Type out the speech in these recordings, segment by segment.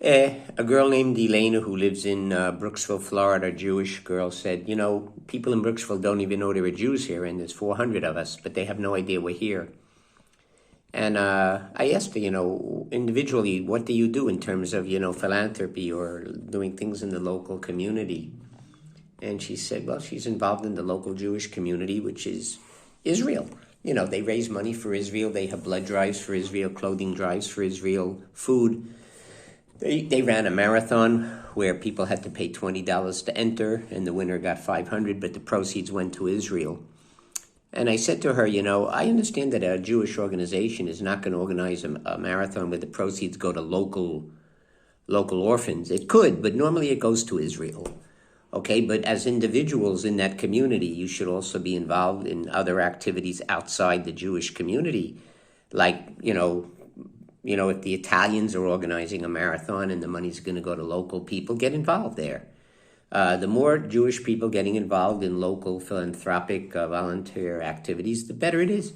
A girl named Elena who lives in Brooksville, Florida, a Jewish girl, said, people in Brooksville don't even know there are Jews here, and there's 400 of us, but they have no idea we're here. And I asked her, individually, what do you do in terms of, philanthropy or doing things in the local community? And she said, well, she's involved in the local Jewish community, which is Israel. They raise money for Israel. They have blood drives for Israel, clothing drives for Israel, food. They ran a marathon where people had to pay $20 to enter, and the winner got $500, but the proceeds went to Israel. And I said to her, I understand that a Jewish organization is not going to organize a marathon where the proceeds go to local orphans. It could, but normally it goes to Israel. Okay, but as individuals in that community, you should also be involved in other activities outside the Jewish community. Like, if the Italians are organizing a marathon and the money's going to go to local people, get involved there. The more Jewish people getting involved in local philanthropic volunteer activities, the better it is.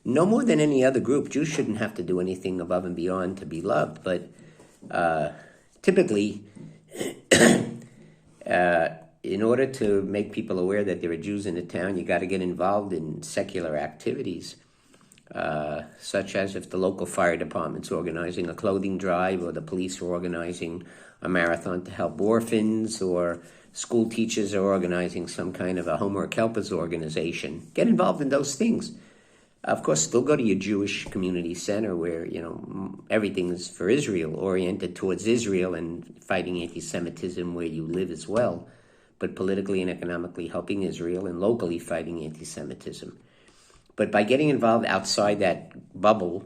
No more than any other group, Jews shouldn't have to do anything above and beyond to be loved. But typically, in order to make people aware that there are Jews in the town, you got to get involved in secular activities, such as if the local fire department's organizing a clothing drive, or the police are organizing a marathon to help orphans, or school teachers are organizing some kind of a homework helpers organization. Get involved in those things. Of course, still go to your Jewish community center where, everything is for Israel, oriented towards Israel and fighting anti-Semitism where you live as well, but politically and economically helping Israel and locally fighting anti-Semitism. But by getting involved outside that bubble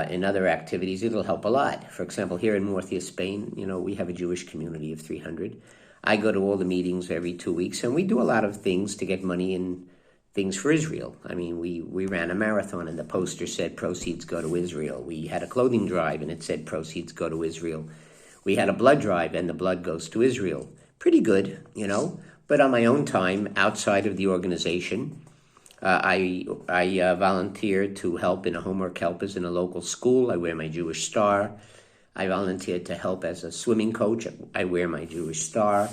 in other activities, it'll help a lot. For example, here in Murcia, Spain, we have a Jewish community of 300. I go to all the meetings every 2 weeks, and we do a lot of things to get money and things for Israel. I mean, we ran a marathon, and the poster said proceeds go to Israel. We had a clothing drive, and it said proceeds go to Israel. We had a blood drive, and the blood goes to Israel. Pretty good, But on my own time, outside of the organization, I volunteered to help in a homework helpers in a local school. I wear my Jewish star. I volunteered to help as a swimming coach. I wear my Jewish star.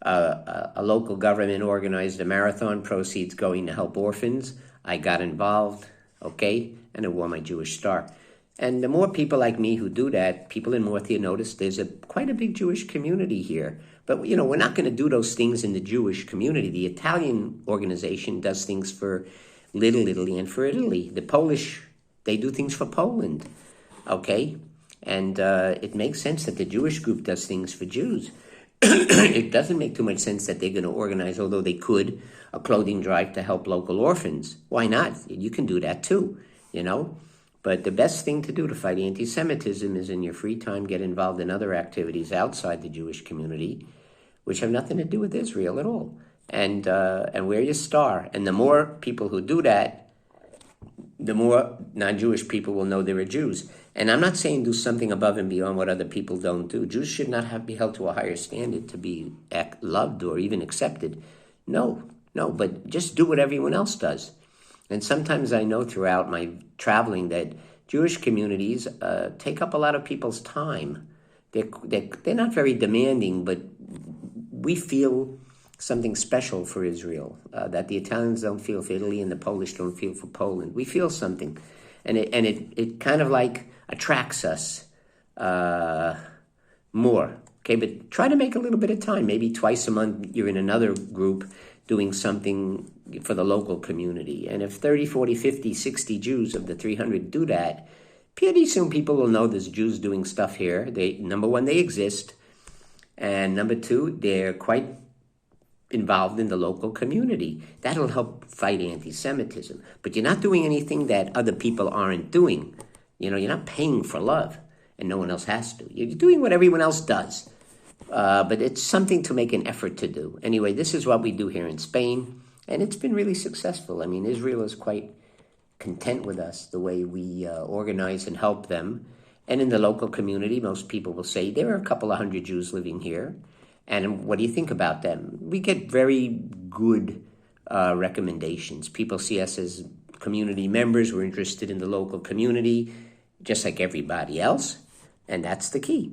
A local government organized a marathon, proceeds going to help orphans. I got involved, okay, and I wore my Jewish star. And the more people like me who do that, people in Murcia notice there's quite a big Jewish community here. But, we're not going to do those things in the Jewish community. The Italian organization does things for Little Italy and for Italy. The Polish, they do things for Poland, okay? And it makes sense that the Jewish group does things for Jews. It doesn't make too much sense that they're going to organize, although they could, a clothing drive to help local orphans. Why not? You can do that too, But the best thing to do to fight anti-Semitism is in your free time get involved in other activities outside the Jewish community, which have nothing to do with Israel at all. And wear your star. And the more people who do that, the more non-Jewish people will know there are Jews. And I'm not saying do something above and beyond what other people don't do. Jews should not be held to a higher standard to be loved or even accepted. No, but just do what everyone else does. And sometimes I know throughout my traveling that Jewish communities take up a lot of people's time. They're not very demanding, but we feel something special for Israel that the Italians don't feel for Italy and the Polish don't feel for Poland. We feel something, and it kind of like attracts us more. Okay, but try to make a little bit of time. Maybe twice a month you're in another group doing something for the local community. And if 30, 40, 50, 60 Jews of the 300 do that, pretty soon people will know there's Jews doing stuff here. Number one, they exist. And number two, they're quite involved in the local community. That'll help fight anti-Semitism. But you're not doing anything that other people aren't doing. You're not paying for love, and no one else has to. You're doing what everyone else does. But it's something to make an effort to do. Anyway, this is what we do here in Spain, and it's been really successful. I mean, Israel is quite content with us, the way we organize and help them. And in the local community, most people will say, there are a couple of hundred Jews living here, and what do you think about them? We get very good recommendations. People see us as community members. We're interested in the local community, just like everybody else, and that's the key.